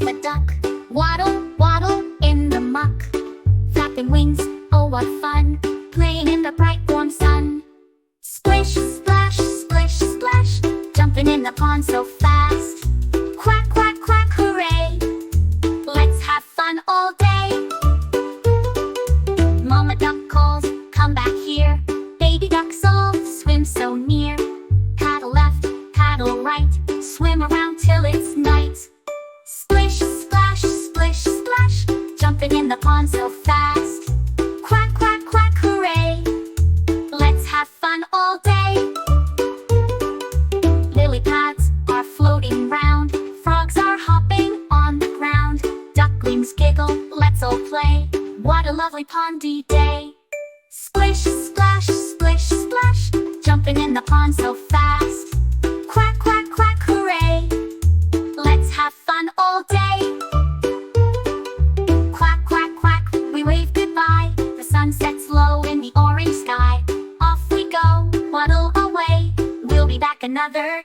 the duck. Waddle, waddle in the muck. Flapping wings, oh what fun, playing in the bright warm sun. Splish, splash, splish, splash, jumping in the pond so fast. Quack, quack, quack, hooray, let's have fun all day. Mama duck calls, come back here. Baby ducks all swim so near. Paddle left, paddle right, swim around till it's night. Splish, splash, splish, splash, jumping in the pond so fast. Quack, quack, quack, hooray, let's have fun all day. Lily pads are floating round. Frogs are hopping on the ground. Ducklings giggle, let's all play. What a lovely pondy day. Splish, splash, splish, splash, jumping in the pond so fast. Quack, quack, quack, hooray, let's have fun all day. Quack, quack, quack, we wave goodbye. The sun sets low in the orange sky. Off we go, waddle away. We'll be back another